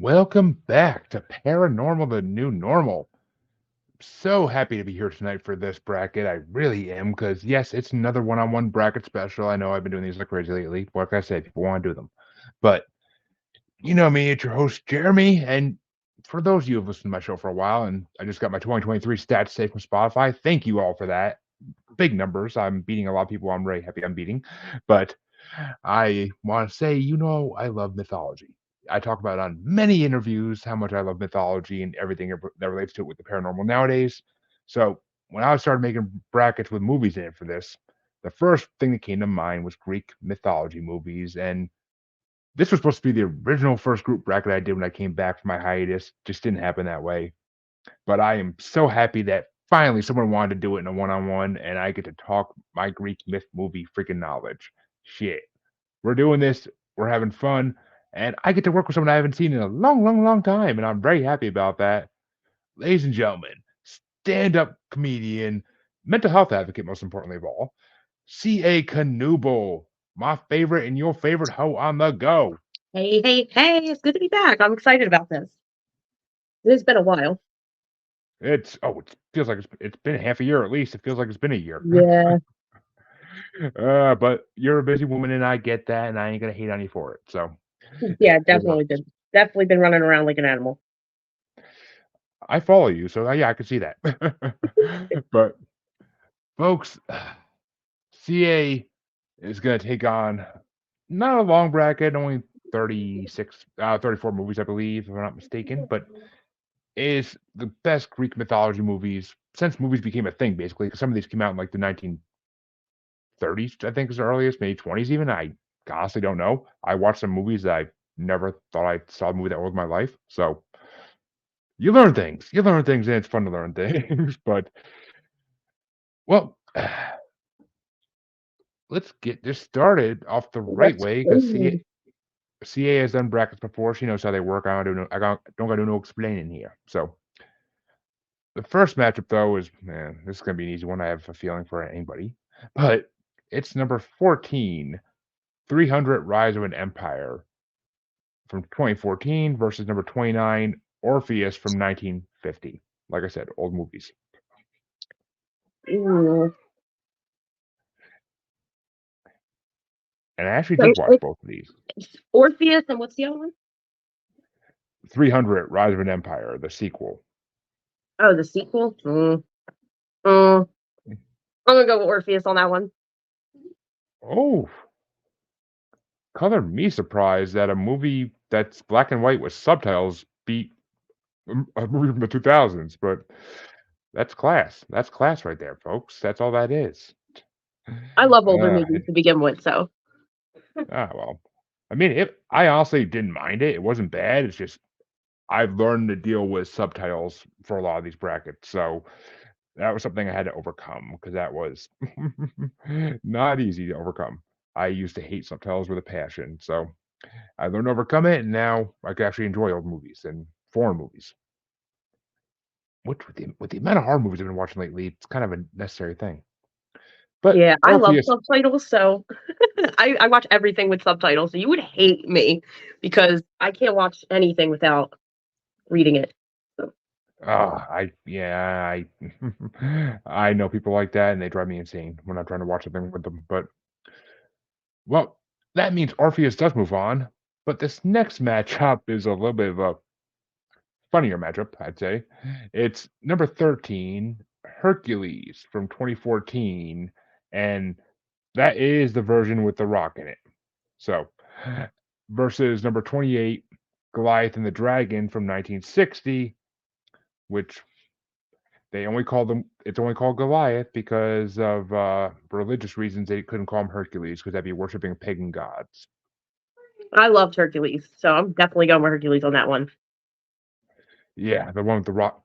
Welcome back to Paranormal the New Normal. So happy to be here tonight for this bracket. I really am, because yes, it's another one-on-one bracket special. I know I've been doing these like crazy lately. Like I said, people want to do them. But you know me, it's your host, Jeremy. And for those of you who've listened to my show for a while, and I just got my 2023 stats saved from Spotify, thank you all for that. Big numbers. I'm beating a lot of people I'm very happy I'm beating. But I want to say, I love mythology. I talk about on many interviews how much I love mythology and everything that relates to it with the paranormal nowadays. So when I started making brackets with movies in it for this, the first thing that came to mind was Greek mythology movies. And this was supposed to be the original first group bracket I did when I came back from my hiatus. Just didn't happen that way. But I am so happy that finally someone wanted to do it in a one-on-one and I get to talk my Greek myth movie freaking knowledge. Shit. We're doing this, we're having fun, and I get to work with someone I haven't seen in a long, long, long time, and I'm very happy about that. Ladies and gentlemen, stand-up comedian, mental health advocate, most importantly of all, C.A. Kanooble, my favorite and your favorite hoe on the go. Hey, hey, hey, it's good to be back. I'm excited about this. It's been a while. It feels like it's been half a year at least. It feels like it's been a year. Yeah. But you're a busy woman, and I get that, and I ain't gonna hate on you for it. So Yeah, it works. definitely been running around like an animal. I follow you, so yeah, I can see that. But folks, CA is going to take on not a long bracket, only 34 movies, I believe, if I'm not mistaken, but is the best Greek mythology movies since movies became a thing, basically. 'Cause some of these came out in like the 1930s, I think is the earliest, maybe 20s even. I honestly don't know. I watched some movies that I never thought I saw a movie that old in my life. So you learn things. You learn things, and it's fun to learn things. But, well, let's get this started off the right Let's way because go. CA has done brackets before. She knows how they work. Don't gotta do no explaining here. So the first matchup though is man, this is gonna be an easy one. I have a feeling for anybody, but it's number 14, 300 Rise of an Empire from 2014 versus number 29, Orpheus from 1950. Like I said, old movies. Ooh. And I actually So did watch both of these. it's Orpheus, and what's the other one? 300 Rise of an Empire, the sequel. Oh, the sequel. Mm. I'm gonna go with Orpheus on that one. Oh, color me surprised that a movie that's black and white with subtitles beat a movie from the 2000s, but that's class. That's class right there, folks. That's all that is. I love older Uh, movies to begin with, so well. I mean, I honestly didn't mind it. It wasn't bad. It's just I've learned to deal with subtitles for a lot of these brackets, so that was something I had to overcome because that was not easy to overcome. I used to hate subtitles with a passion, so I learned to overcome it, and now I can actually enjoy old movies and foreign movies. Which with the amount of horror movies I've been watching lately, it's kind of a necessary thing. But yeah, I love Orpheus, subtitles. So I watch everything with subtitles. So you would hate me because I can't watch anything without reading it. So, I I know people like that, and they drive me insane when I'm trying to watch something with them. But well, that means Orpheus does move on. But this next matchup is a little bit of a funnier matchup, I'd say. It's number 13, Hercules from 2014, and that is the version with The Rock in it. So, versus number 28, Goliath and the Dragon from 1960, which it's only called Goliath because of religious reasons. They couldn't call him Hercules because that'd be worshiping pagan gods. I loved Hercules, so I'm definitely going with Hercules on that one. Yeah, the one with The Rock.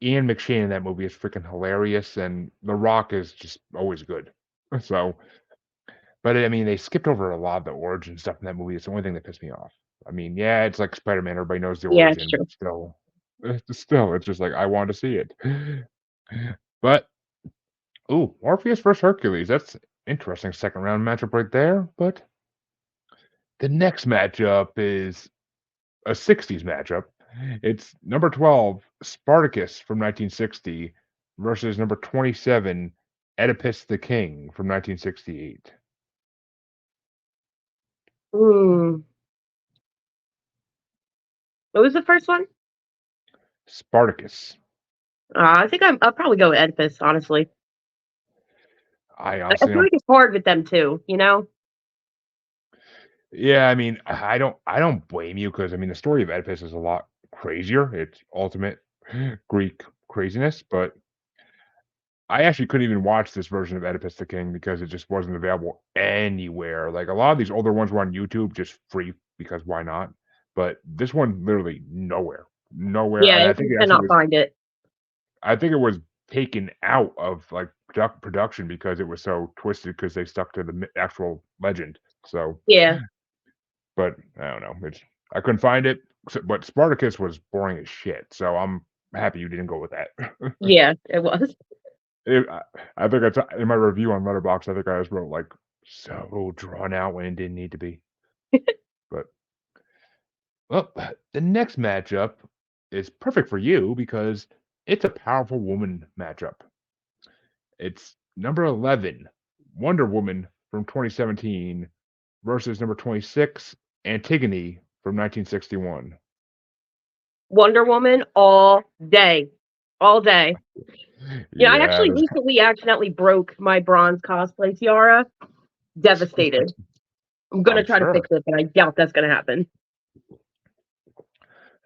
Ian McShane in that movie is freaking hilarious, and The Rock is just always good. So, but I mean, they skipped over a lot of the origin stuff in that movie. It's the only thing that pissed me off. I mean, yeah, it's like Spider-Man. Everybody knows the Yeah, it's origin, true. but still, it's just like I want to see it. But ooh, Orpheus versus Hercules. That's interesting second round matchup right there. But the next matchup is a 60s matchup. It's number 12, Spartacus from 1960 versus number 27, Oedipus the King from 1968. Hmm. What was the first one? Spartacus. I think I'll probably go with Oedipus, honestly. I I honestly feel don't. like it's hard with them too, you know? Yeah, I mean, I don't blame you because I mean the story of Oedipus is a lot crazier. It's ultimate Greek craziness, but I actually couldn't even watch this version of Oedipus the King because it just wasn't available anywhere. Like a lot of these older ones were on YouTube just free because why not? But this one literally nowhere. Nowhere. Yeah, And I you think it actually cannot was find it. I think it was taken out of like production because it was so twisted because they stuck to the actual legend. So, Yeah, but I don't know. It's I couldn't find it. But Spartacus was boring as shit. So I'm happy you didn't go with that. yeah, it was. It I think in my review on Letterboxd, I think I just wrote, like, "So drawn out when it didn't need to be." But, well, the next matchup is perfect for you because it's a powerful woman matchup. It's number 11, Wonder Woman from 2017 versus number 26, Antigone from 1961. Wonder Woman all day. All day. You know, I Yeah, actually recently accidentally broke my bronze cosplay tiara. Devastated. I'm gonna I'm try to sure. fix it, but I doubt that's gonna happen.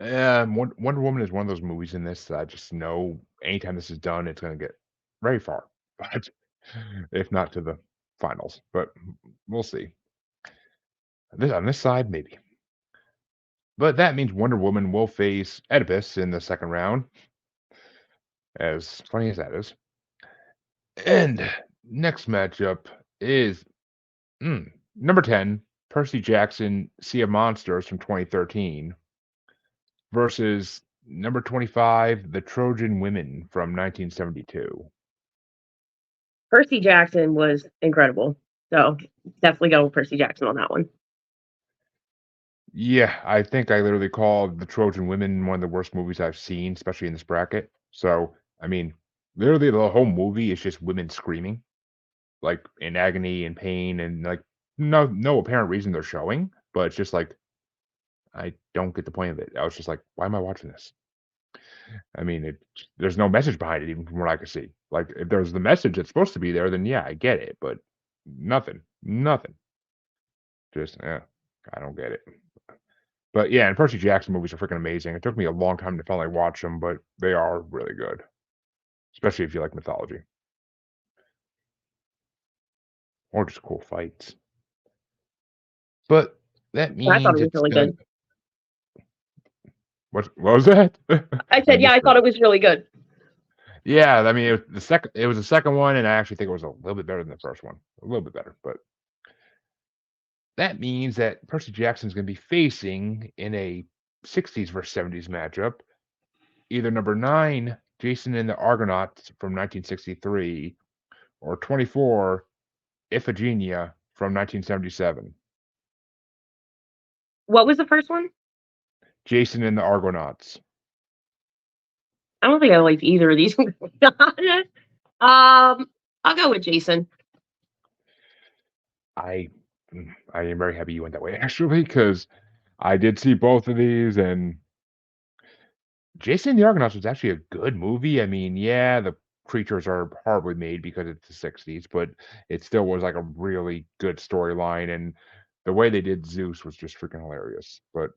Yeah, Wonder Woman is one of those movies in this that I just know anytime this is done, it's gonna get very far, but if not to the finals, but we'll see. This on this side, maybe. But that means Wonder Woman will face Oedipus in the second round, as funny as that is. And next matchup is number 10, Percy Jackson, Sea of Monsters from 2013 versus number 25, The Trojan Women from 1972. Percy Jackson was incredible. So definitely go with Percy Jackson on that one. Yeah, I think I literally called The Trojan Women one of the worst movies I've seen, especially in this bracket. So, I mean, literally the whole movie is just women screaming, like in agony and pain and like no apparent reason they're showing, but it's just like I don't get the point of it. I was just like, why am I watching this? I mean, there's no message behind it, even from what I could see. Like, if there's the message that's supposed to be there, then yeah, I get it, but nothing, nothing. Just, I don't get it. But yeah, and Percy Jackson movies are freaking amazing. It took me a long time to finally watch them, but they are really good, especially if you like mythology or just cool fights. But that I thought means it was it's really gonna. good. What was that? I I said, yeah, I missed it. thought it was really good. Yeah, I mean, it was the second one, and I actually think it was a little bit better than the first one. A little bit better, but that means that Percy Jackson's gonna be facing in a 60s versus 70s matchup, either number 9, Jason and the Argonauts from 1963, or 24, Iphigenia from 1977. What was the first one? Jason and the Argonauts. I don't think I liked either of these. I'll go with Jason. I I am very happy you went that way actually, because I did see both of these, and Jason and the Argonauts was actually a good movie. I mean, yeah, the creatures are horribly made because it's the 60s, but it still was like a really good storyline, and the way they did Zeus was just freaking hilarious. But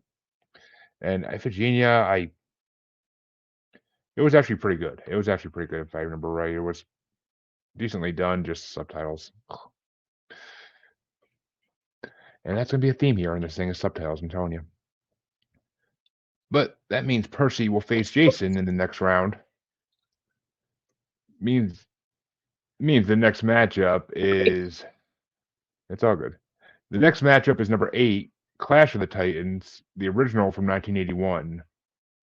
and Iphigenia, I it was actually pretty good. It was actually pretty good if I remember right. It was decently done, just subtitles. And that's gonna be a theme here in this thing is subtitles, I'm telling you. But that means Percy will face Jason in the next round. Means means the next matchup is it's all good. The next matchup is number 8, Clash of the Titans, the original from 1981,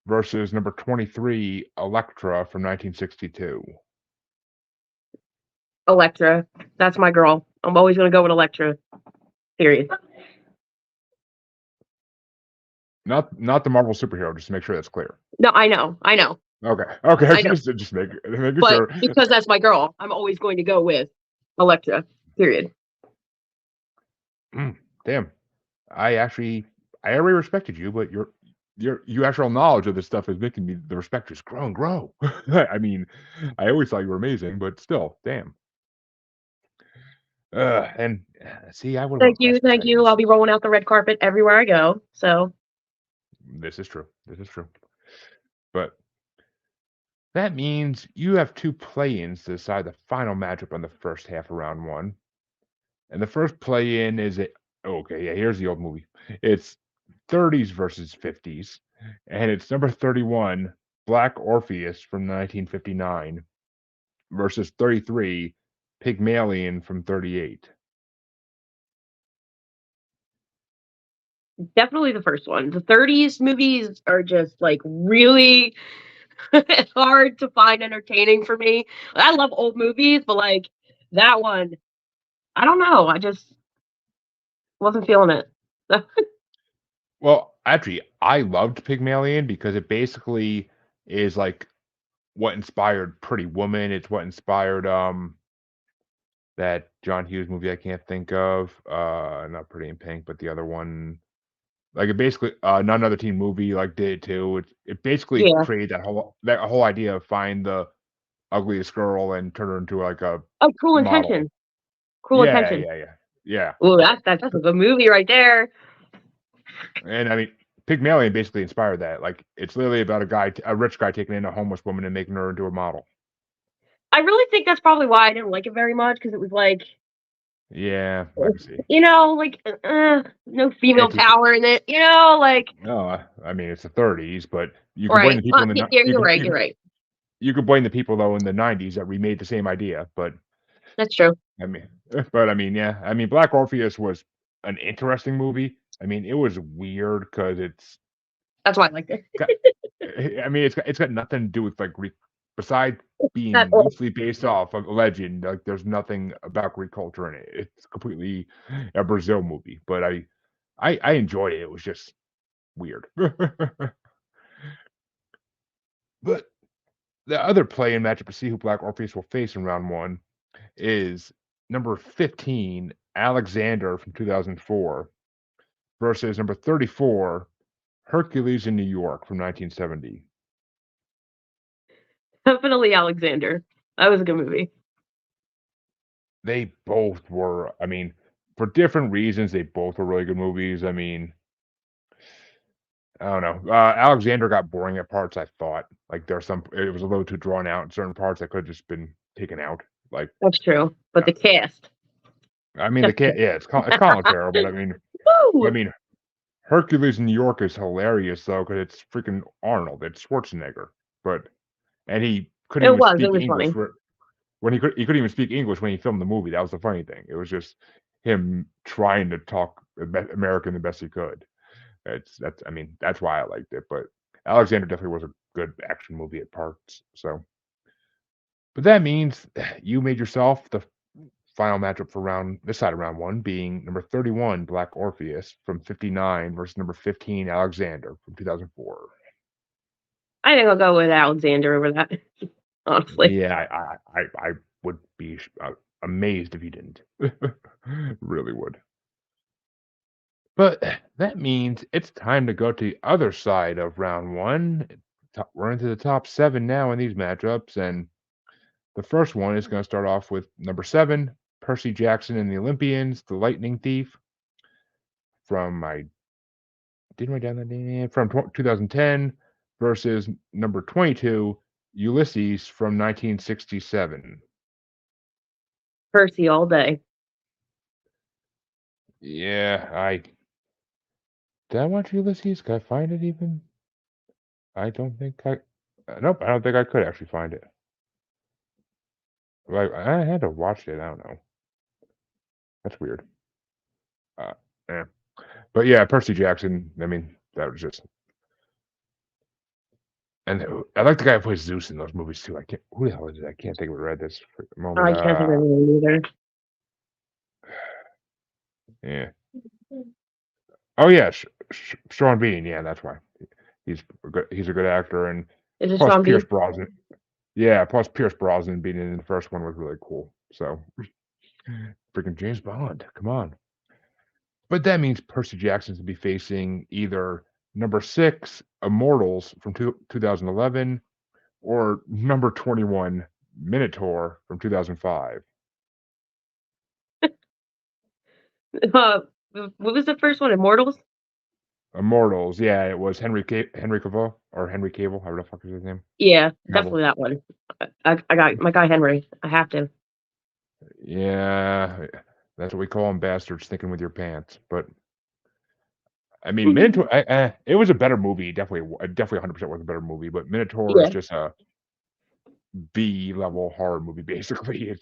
versus number 23, Elektra from 1962. Electra. That's my girl. I'm always gonna go with Electra. Period. Not the Marvel superhero, just to make sure that's clear. No, I know. Okay, I know. just making But sure. because that's my girl, I'm always going to go with Elektra. Period. Damn, I actually I already respected you, but your actual knowledge of this stuff is making me the respect just grow and grow. I mean, I always thought you were amazing, but still, damn. And see, I would have Thank went you, Clash of thank you. I'll Titans. be rolling out the red carpet everywhere I go. So This is true. This is true. But that means you have two play-ins to decide the final matchup on the first half of round one. And the first play-in is a okay, yeah, here's the old movie. It's 30s versus 50s, and it's number 31, Black Orpheus from 1959 versus 33, Pygmalion from 38. definitely the first one. The 30s movies are just like really hard to find entertaining for me. I love old movies, but like that one, I don't know. I just wasn't feeling it. Well, actually, I loved Pygmalion because it basically is like what inspired Pretty Woman. It's what inspired that John Hughes movie I can't think of. Not Pretty in Pink, but the other one. Like it basically Not Another Teen Movie like did it too. It basically Yeah. created that whole idea of find the ugliest girl and turn her into like a Oh, Cruel model. Intentions. Cruel Yeah, Intentions. yeah, yeah. Yeah. Oh, that's a good movie right there. And I mean Pygmalion basically inspired that. Like it's literally about a rich guy taking in a homeless woman and making her into a model. I really think that's probably why I didn't like it very much because it was like, Yeah, I can see. like no female Anti power in it. Like No, I mean it's the 30s, but you can blame right. the people in the Yeah, ni- you're right. You're right. you could blame the people though in the 90s that remade the same idea, but That's true. I mean, but I mean, yeah, I mean, Black Orpheus was an interesting movie. I mean, it was weird because That's why I liked it. got, I mean, it's got nothing to do with like Greek, besides At being all. loosely based off of a legend. Like, there's nothing about Greek culture in it. It's completely a Brazil movie, but I enjoyed it. It was just weird. But the other play-in matchup to see who Black Orpheus will face in round one is number 15, Alexander from 2004 versus number 34, Hercules in New York from 1970. Definitely Alexander. That was a good movie. They both were, I mean, for different reasons, they both were really good movies. I mean, I don't know. Alexander got boring at parts, I thought. Like, it was a little too drawn out in certain parts that could have just been taken out. Like, That's true. But uh, the cast. I mean, the cat, yeah, it's Colin Farrell, but I Woo! mean, Hercules in New York is hilarious though because it's freaking Arnold. It's Schwarzenegger, but and he couldn't It even was. It speak was English funny. for when he couldn't even speak English when he filmed the movie. That was the funny thing. It was just him trying to talk American the best he could. That's I mean that's why I liked it. But Alexander definitely was a good action movie at parts. So, but that means you made yourself the final matchup for this side of round one being number 31 Black Orpheus from 59 versus number 15 Alexander from 2004. I think I'll go with Alexander over that. Honestly. Yeah, I would be amazed if you didn't. Really would. But that means it's time to go to the other side of round one. We're into the top seven now in these matchups, and the first one is going to start off with number 7, Percy Jackson and the Olympians, the Lightning Thief from I didn't write down that name from 2010 versus number 22, Ulysses from 1967. Percy all day. Yeah, did I watch Ulysses? Could I find it even? I don't think nope, I don't think I could actually find it. Like I had to watch it. I don't know. That's weird. Uh, yeah. But yeah, Percy Jackson. I mean, that was just. And I like the guy who plays Zeus in those movies too. I can't. Who the hell is it? I can't think of it right this moment. I can't think of anything either. Yeah. Oh yeah. Sean Bean, yeah, that's why. He's a good actor, and Is it plus Sean Pierce Bean? Brosnan. Yeah, plus Pierce Brosnan being in the first one was really cool. So freaking James Bond, come on. But that means Percy Jackson's to be facing either number 6, Immortals from 2011, or number 21, Minotaur from 2005. Uh, what was the first one? Immortals? Immortals, yeah, it was Henry Cavill or Henry Cable, however the fuck is his name. Yeah, Cavill. definitely that one. I got my guy Henry. I have to. Yeah, that's what we call them, bastards thinking with your pants. But I mean, Minotaur, it was a better movie. Definitely 100% was a better movie. But Minotaur is Yeah, just a B level horror movie, basically.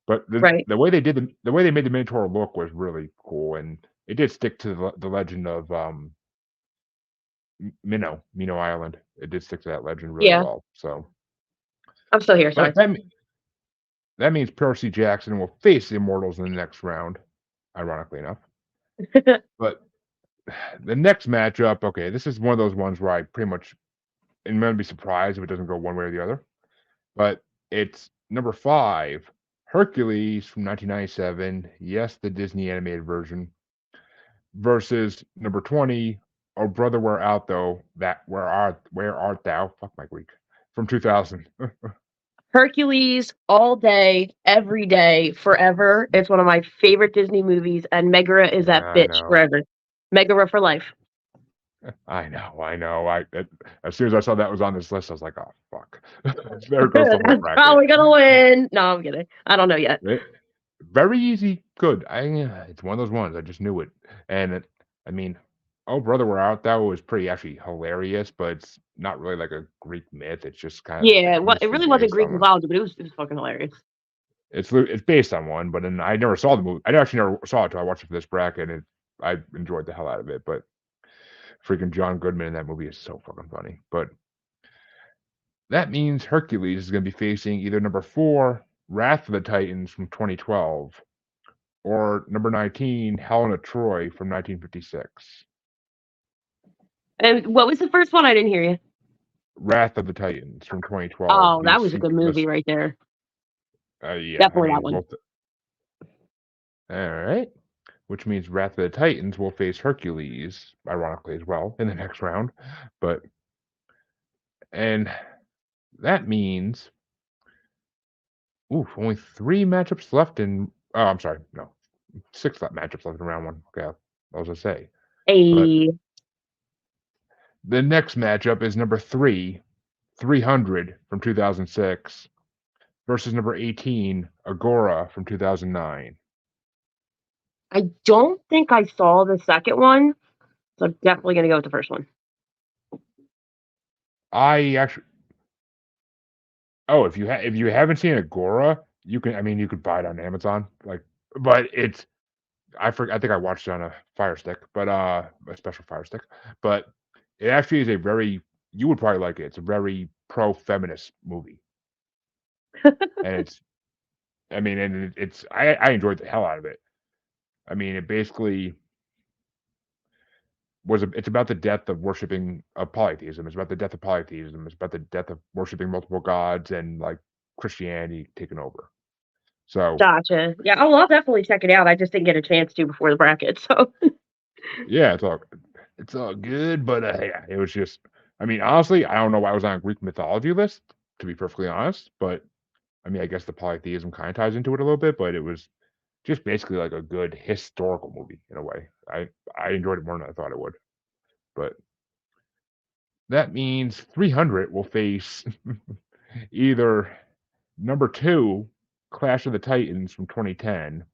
But right. the way they did the way they made the Minotaur look was really cool, and it did stick to the legend of Mino Island. It did stick to that legend really Yeah, well. So, I'm still here. but Sorry. that means Percy Jackson will face the Immortals in the next round, ironically enough. But the next matchup, okay, this is one of those ones where I pretty much am going to be surprised if it doesn't go one way or the other. But it's number 5, Hercules from 1997. Yes, the Disney animated version versus number 20, Oh Brother, Where Art Thou? Where art thou? Fuck my Greek. From 2000. Hercules all day, every day, forever. It's one of my favorite Disney movies, and Megara is Yeah, that I bitch know. forever. Megara for life. I know. As soon as I saw that was on this list, I was like, oh fuck. There goes the whole That's bracket. probably gonna win. No, I'm kidding. I don't know yet. Very easy, good. It's one of those ones. I just knew it, and I mean, Oh Brother, Where Art Thou was pretty actually hilarious, but it's not really like a Greek myth. It's just kind of Yeah, well, it loosely really wasn't based Greek on one. mythology, but it was fucking hilarious. It's based on one, but then I never saw the movie. I actually never saw it until I watched it for this bracket, and I enjoyed the hell out of it. But freaking John Goodman in that movie is so fucking funny. But that means Hercules is going to be facing either number 4, Wrath of the Titans from 2012, or number 19, Helena Troy from 1956. And what was the first one? I didn't hear you. Wrath of the Titans from 2012. Oh, that was a good movie right there. Yeah, I Definitely that mean, one. both. All right. Which means Wrath of the Titans will face Hercules, ironically as well, in the next round. And that means, only 3 matchups left in. Oh, I'm sorry, no, 6 matchups left in round 1. Okay, I was gonna say, but A the next matchup is number 3, 300 from 2006 versus number 18, Agora from 2009. I don't think I saw the second one, so I'm definitely gonna go with the first one. I actually, if you haven't seen Agora, you can. I mean, you could buy it on Amazon, but it's. I think I watched it on a Fire Stick, but a special Fire Stick. But it actually is a very. You would probably like it. It's a very pro-feminist movie, and it's. I mean, and it's. I enjoyed the hell out of it. I mean, it basically it's about the death of worshiping of polytheism. It's about the death of polytheism. It's about the death of worshiping multiple gods and like Christianity taking over. So Gotcha. Yeah, oh, I'll definitely check it out. I just didn't get a chance to before the bracket, so yeah, it's all good. But yeah, it was just. I mean, honestly, I don't know why I was on a Greek mythology list, to be perfectly honest. But I mean, I guess the polytheism kind of ties into it a little bit. But it was just basically like a good historical movie in a way. I enjoyed it more than I thought it would. But that means 300 will face either number 2, Clash of the Titans from 2010,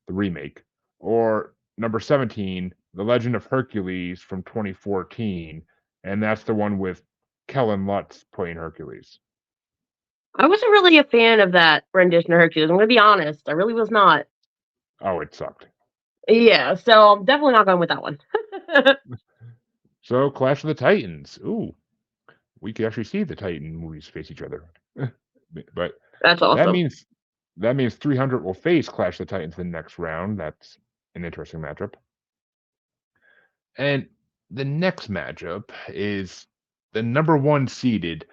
the remake, or number 17, The Legend of Hercules from 2014, and that's the one with Kellen Lutz playing Hercules. I wasn't really a fan of that rendition of Hercules. I'm gonna be honest. I really was not. Oh, it sucked. Yeah, so I'm definitely not going with that one. So, Clash of the Titans. Ooh, we could actually see the Titan movies face each other. But That's that awesome. means 300 will face Clash of the Titans in the next round. That's an interesting matchup. And the next matchup is the number one seeded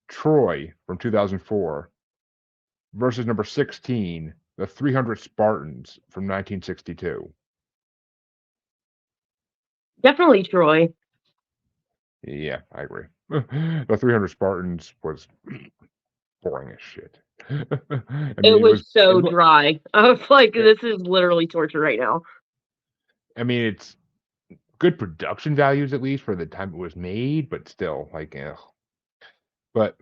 Troy from 2004 versus number 16, the 300 Spartans from 1962. Definitely Troy. Yeah, I agree. The 300 Spartans was boring as shit. I It mean, was it so look, dry. I was like, it, this is literally torture right now. I mean, it's good production values at least for the time it was made, but still, like, ugh. But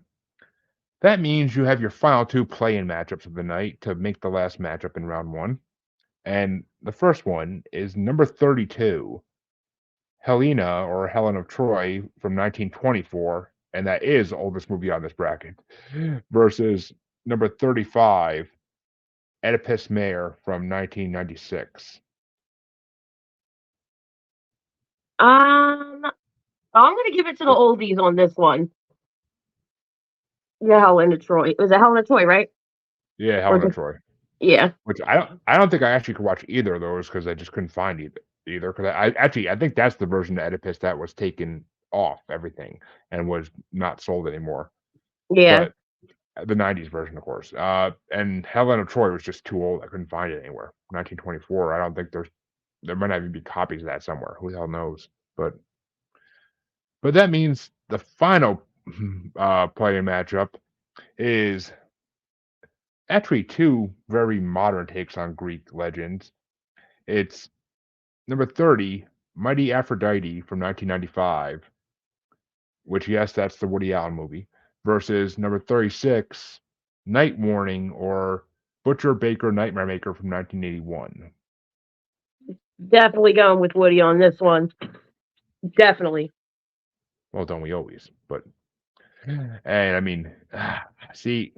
that means you have your final two play-in matchups of the night to make the last matchup in round one. And the first one is number 32, Helena or Helen of Troy from 1924, and that is the oldest movie on this bracket, versus number 35, Oedipus Mayer from 1996. I'm gonna give it to the Uh, oldies on this one. Yeah, Helen of Troy. Was it Helen of Troy, right? Yeah, Or Helen of just Troy. yeah, Which I don't think I actually could watch either of those because I just couldn't find either. Because I think that's the version of Oedipus that was taken off everything and was not sold anymore. yeah. But the '90s version, of course. And Helen of Troy was just too old. I couldn't find it anywhere. 1924. I don't think there might not even be copies of that somewhere. Who the hell knows? But that means the final play-in matchup is actually two very modern takes on Greek legends. It's number 30, Mighty Aphrodite from 1995, which, yes, that's the Woody Allen movie, versus number 36, Night Warning or Butcher Baker Nightmare Maker from 1981. Definitely going with Woody on this one. Definitely. Well, don't we always? But, and I mean, see,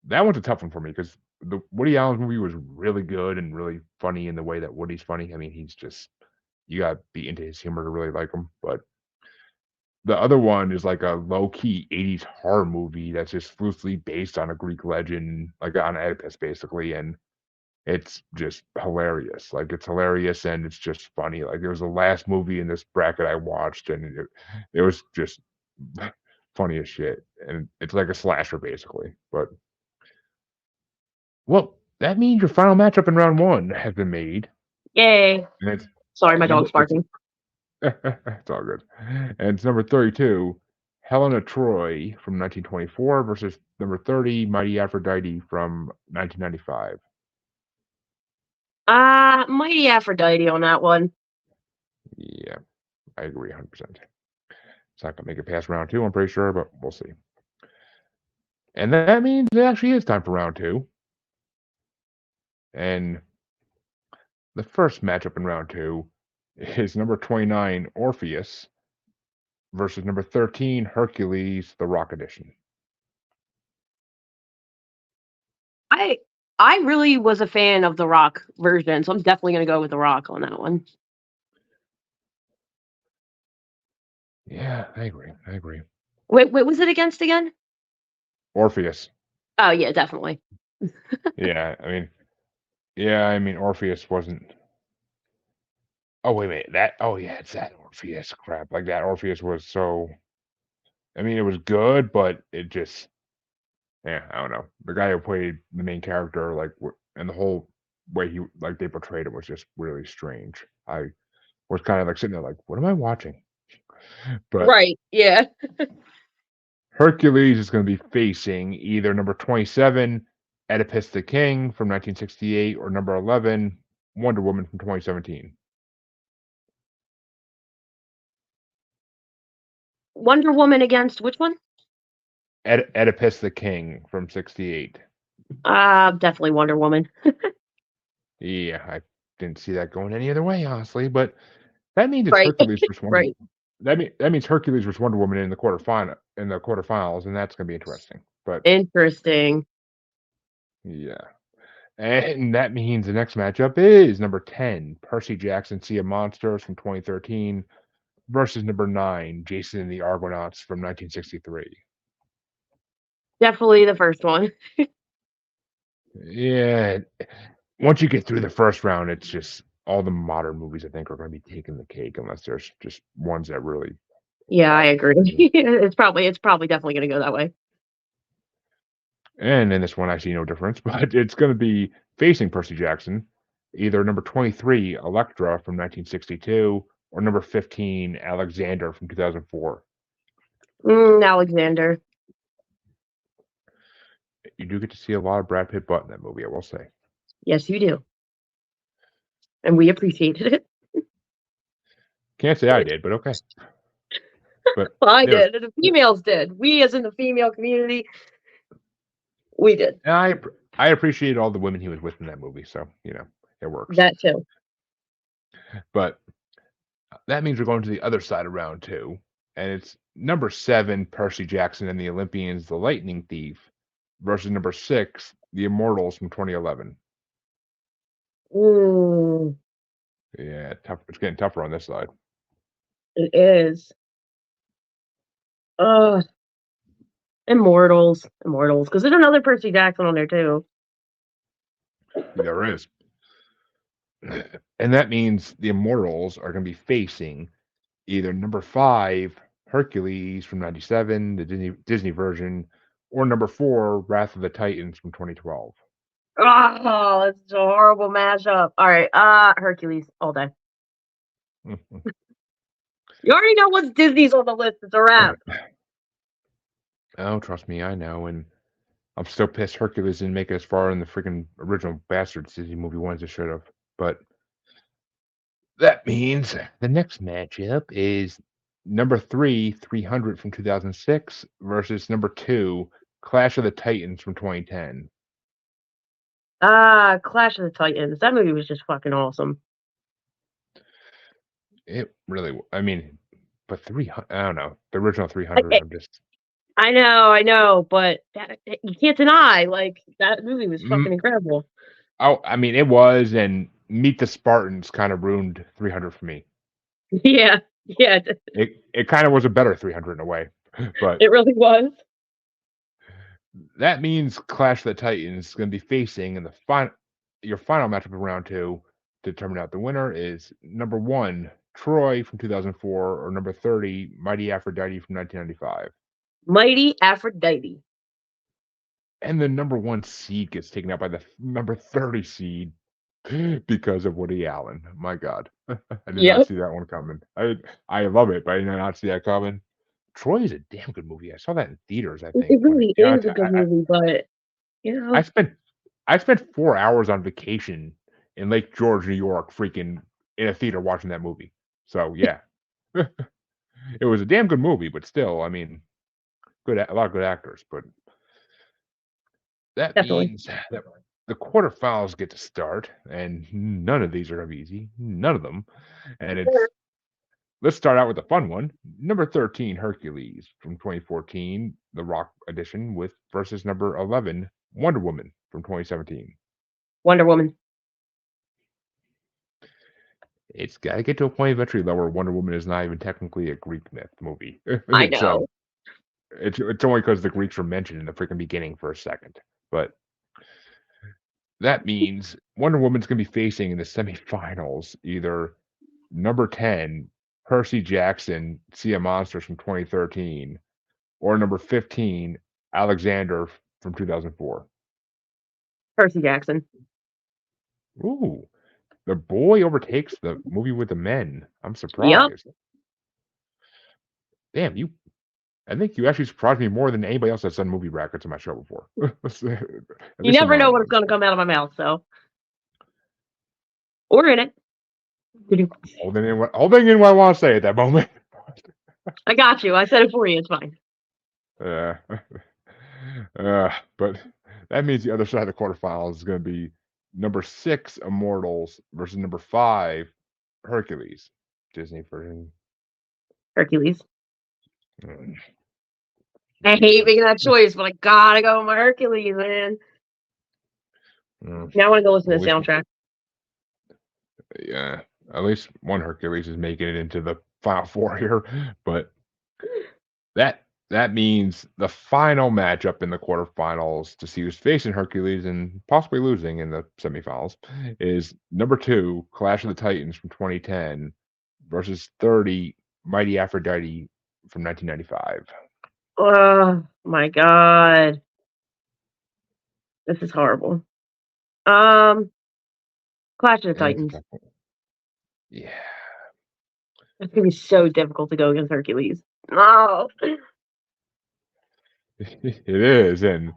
that one's a tough one for me because the Woody Allen movie was really good and really funny in the way that Woody's funny. I mean, he's just, you gotta be into his humor to really like him. But the other one is like a low-key '80s horror movie that's just loosely based on a Greek legend, like on Oedipus, basically, and it's just hilarious. Like, it's hilarious and it's just funny. Like, it was the last movie in this bracket I watched, and it was just funny as shit, and it's like a slasher, basically. But, well, that means your final matchup in round one has been made, Yay. and it's Sorry, my number dog's barking. it's all good. And it's number 32, Helena Troy from 1924 versus number 30, Mighty Aphrodite from 1995. Mighty Aphrodite on that one. Yeah, I agree 100%. It's not gonna make it past round two, I'm pretty sure, but we'll see. And that means it actually is time for round two. And the first matchup in round two is number 29, Orpheus versus number 13, Hercules, the Rock Edition. I I really was a fan of the Rock version, so I'm definitely gonna go with the Rock on that one. Yeah, I agree. I agree. Wait, what was it against again? Orpheus. Oh yeah, definitely. Yeah, I mean, Orpheus wasn't. Oh wait, wait. That. Oh yeah, it's that Orpheus crap. Like that Orpheus was so. I mean, it was good, but it just. Yeah, I don't know. The guy who played the main character, like, and the whole way he like they portrayed him was just really strange. I was kind of like sitting there, like, what am I watching? But Right. Yeah. Hercules is going to be facing either number 27, Oedipus the King from 1968, or number 11, Wonder Woman from 2017. Wonder Woman against which one? Oedipus the King from '68. Definitely Wonder Woman. Yeah, I didn't see that going any other way, honestly. But that means it's Right. Hercules versus Wonder. Right. That means Hercules versus Wonder Woman in the quarterfinals, and that's gonna be interesting. But Interesting. yeah, and that means the next matchup is number 10, Percy Jackson: Sea of Monsters from 2013 versus number 9, Jason and the Argonauts from 1963. Definitely the first one. Yeah, once you get through the first round, it's just all the modern movies I think are going to be taking the cake unless there's just ones that really Yeah, I pop. agree. It's probably definitely going to go that way. And in this one, I see no difference, but it's going to be facing Percy Jackson, either number 23, Electra from 1962, or number 15, Alexander from 2004. Alexander. You do get to see a lot of Brad Pitt butt in that movie, I will say. Yes, you do. And we appreciated it. Can't say I did, but okay. But Well, I did, and the females did. We, as in the female community, we did. and I appreciate all the women he was with in that movie, so it works. That too. But that means we're going to the other side of round two, and it's number 7, Percy Jackson and the Olympians, The Lightning Thief, versus number 6, The Immortals from 2011. Mm, Yeah, tough. It's getting tougher on this side. it is. Immortals, because there's another Percy Jackson on there too. There is. And that means the Immortals are going to be facing either number 5, Hercules from 97, the Disney version, or number 4, Wrath of the Titans from 2012. Oh, it's a horrible mashup. All right, Hercules all day. You already know what's Disney's on the list. It's a wrap. Oh, trust me, I know. And I'm still pissed Hercules didn't make it as far in the freaking original Bastards Disney movie ones it should have. But that means the next matchup is number 3, 300 from 2006 versus number 2, Clash of the Titans from 2010. Clash of the Titans. That movie was just fucking awesome. It really, I mean, but 300, I don't know. The original 300, I'm just. I know, but you can't deny, like, that movie was fucking incredible. Oh, I mean, it was, and Meet the Spartans kind of ruined 300 for me. Yeah. It kind of was a better 300 in a way, but it really was. that means Clash of the Titans is going to be facing in the your final matchup of round 2 to determine out the winner is number 1, Troy from 2004, or number 30, Mighty Aphrodite from 1995. Mighty Aphrodite. And the number 1 seed gets taken out by the number 30 seed because of Woody Allen. My God, I did not see that one coming. I love it, but I did not see that coming. Troy is a damn good movie. I saw that in theaters, I think. It really is a good movie, but I spent 4 hours on vacation in Lake George, New York, freaking in a theater watching that movie. So yeah, it was a damn good movie, but still, I mean, a lot of good actors. But that definitely means that the quarterfinals get to start, and none of these are gonna be easy. None of them, and let's start out with the fun one. Number 13, Hercules from 2014, the Rock edition, versus number 11, Wonder Woman from 2017. Wonder Woman. It's got to get to a point eventually though where Wonder Woman is not even technically a Greek myth movie. I know. It's only because the Greeks were mentioned in the freaking beginning for a second. But that means Wonder Woman's going to be facing in the semifinals either number 10, Percy Jackson, Sea of Monsters from 2013, or number 15, Alexander from 2004. Percy Jackson. Ooh, the boy overtakes the movie with the men. I'm surprised. Yep. Damn, I think you actually surprised me more than anybody else that's done movie brackets on my show before. You never know what's going to come out of my mouth, so. Or in it. Holding in what I want to say at that moment. I got you. I said it for you. It's fine. But that means the other side of the quarterfinals is going to be number 6, Immortals, versus number 5, Hercules. Disney version. Hercules. I hate making that choice, but I gotta go with my Hercules, man. Now I want to go listen to the soundtrack. Yeah, at least one Hercules is making it into the final 4 here. But that That means the final matchup in the quarterfinals to see who's facing Hercules and possibly losing in the semifinals is number 2, Clash of the Titans from 2010 versus 30, Mighty Aphrodite from 1995. Oh my god. This is horrible. Um, Clash of the It's a Titans. tough one. Yeah, It's gonna be so difficult to go against Hercules. No. it is, and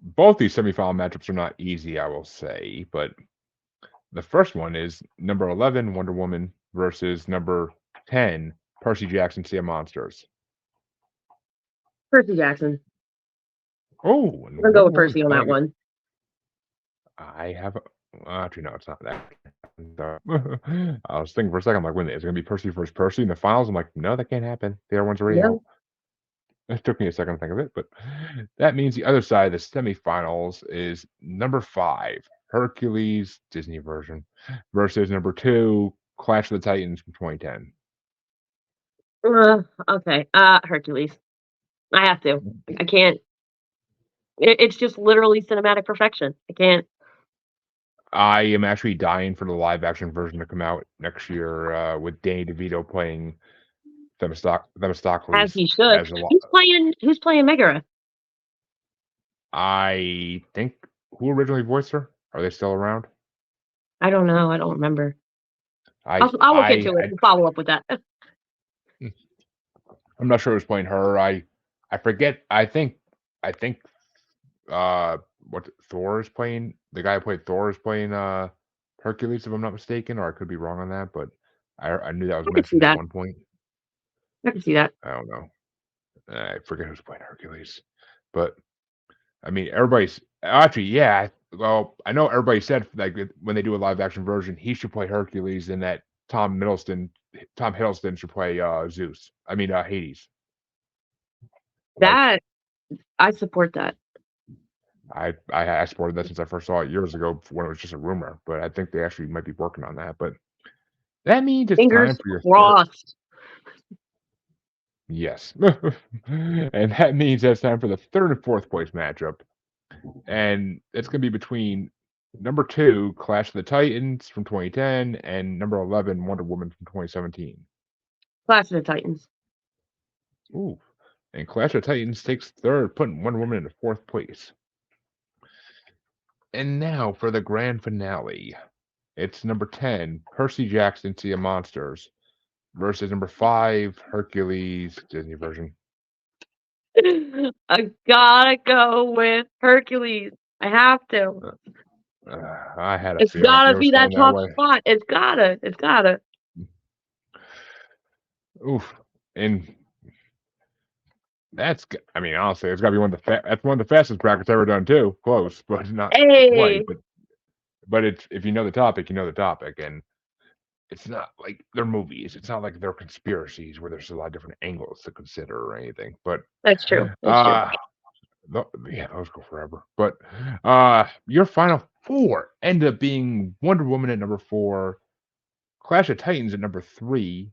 both these semifinal matchups are not easy, I will say, but the first one is number 11, Wonder Woman versus number 10, Percy Jackson Sea of Monsters. Percy Jackson. Oh, I'm and gonna go Wonder with Woman's Percy on that playing. one. I have. Actually, no, it's not that. I was thinking for a second, I'm like, wait, is it going to be Percy versus Percy in the finals? I'm like, no, that can't happen. The other one's already Yeah. out. It took me a second to think of it, but that means the other side of the semifinals is number 5, Hercules Disney version, versus number 2, Clash of the Titans from 2010. Okay. Hercules. I have to. I can't. It's just literally cinematic perfection. I can't. I am actually dying for the live action version to come out next year with Danny DeVito playing As Themistocles he should. as a lot. Who's playing Megara? I think who originally voiced her? Are they still around? I don't know. I don't remember. I I'll look I into it I and follow up with that. I'm not sure who's playing her. I forget. I think what Thor is playing. The guy who played Thor is playing Hercules, if I'm not mistaken, or I could be wrong on that, but I knew that was I could see mentioned at that. one point. I could see that. I don't know. I forget who's playing Hercules, but I mean, everybody's actually, yeah. Well, I know everybody said like when they do a live action version, he should play Hercules, and that Tom Hiddleston should play Zeus. I mean, Hades. Like That I support that. I supported that since I first saw it years ago when it was just a rumor, but I think they actually might be working on that. But that means it's time Fingers for your third. crossed. Yes, and that means it's time for the third and fourth place matchup. And it's going to be between number 2, Clash of the Titans from 2010, and number 11, Wonder Woman from 2017. Clash of the Titans. Ooh, and Clash of the Titans takes third, putting Wonder Woman into fourth place. And now for the grand finale. It's number 10, Percy Jackson Sea of Monsters versus number 5, Hercules Disney version. I gotta go with Hercules. I have to. I had a It's feeling it gotta was be that going that top way. spot. It's gotta. It's gotta. Oof. And I mean, honestly, it's got to be that's one of the fastest brackets I've ever done too. Close, but not quite. Hey, But it's if you know the topic, you know the topic, and it's not like they're movies. It's not like they're conspiracies where there's a lot of different angles to consider or anything. But that's true. That's true. uh, yeah, those go forever. But your final 4 end up being Wonder Woman at number 4, Clash of Titans at number 3,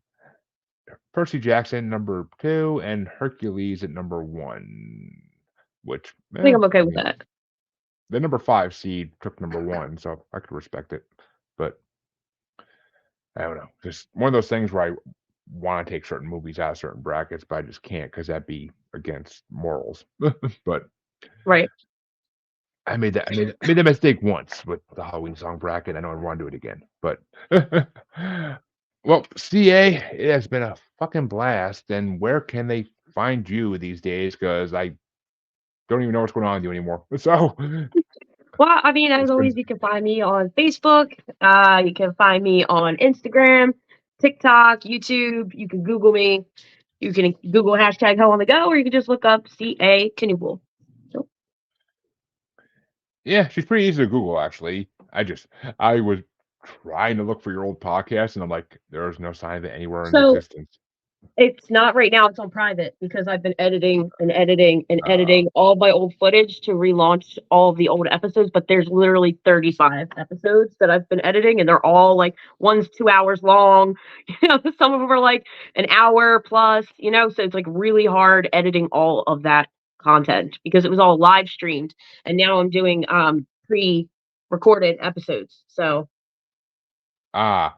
Percy Jackson number 2, and Hercules at number 1. Which, I think I'm I okay with mean, that. the number 5 seed took number 1, so I could respect it. But I don't know. Just one of those things where I want to take certain movies out of certain brackets, but I just can't because that'd be against morals. But Right. I made that mistake once with the Halloween song bracket. I know I want to do it again. But well, CA, it has been a fucking blast. And where can they find you these days? Because I don't even know what's going on with you anymore. So Well, I mean, as it's always, been you can find me on Facebook. You can find me on Instagram, TikTok, YouTube. You can Google me. You can Google hashtag Ho on the Go, or you can just look up CA Kanooble. So, yeah, she's pretty easy to Google actually. I was trying to look for your old podcast and I'm like, there's no sign of it anywhere in so existence. It's not right now, it's on private because I've been editing and editing and Uh, editing all my old footage to relaunch all of the old episodes, but there's literally 35 episodes that I've been editing and they're all like one's 2 hours long. Some of them are like an hour plus, so it's like really hard editing all of that content because it was all live streamed and now I'm doing pre-recorded episodes. So, ah,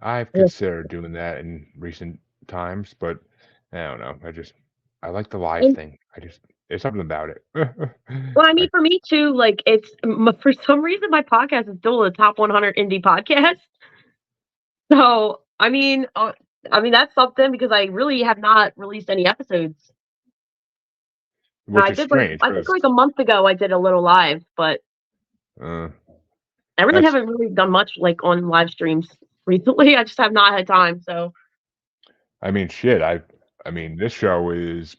I've yeah. considered doing that in recent times, but I don't know. I like the live And thing. There's something about it. well, I mean, I, for me too, like for some reason my podcast is still a top 100 indie podcast. So, I mean that's something because I really have not released any episodes. which is strange I think because like a month ago I did a little live, but uh, I really that's haven't really done much like on live streams recently. I just have not had time. So, I mean, shit. I mean, this show is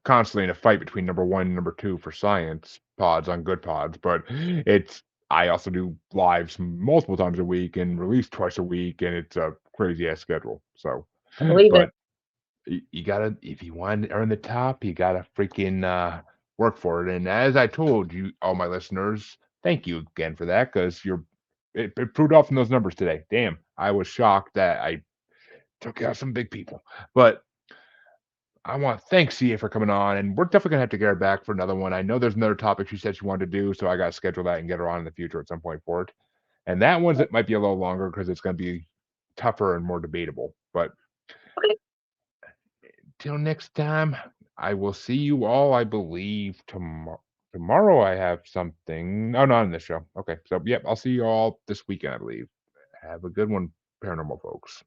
constantly in a fight between number one and number two for science pods on good pods, but it's I also do lives multiple times a week and release twice a week, and it's a crazy ass schedule. So, I believe it. but you gotta if you want to earn the top, you gotta freaking work for it. And as I told you, all my listeners, thank you again for that because it proved off in those numbers today. Damn, I was shocked that I took out some big people. But I want to thank Sia for coming on, and we're definitely gonna have to get her back for another one. I know there's another topic she said she wanted to do, so I gotta schedule that and get her on in the future at some point for it. And that one's it might be a little longer because it's gonna be tougher and more debatable. But Okay. till next time, I will see you all. I believe tomorrow. Tomorrow I have something. Oh, not in this show. Okay, so yep, I'll see you all this weekend. I believe. Have a good one, paranormal folks.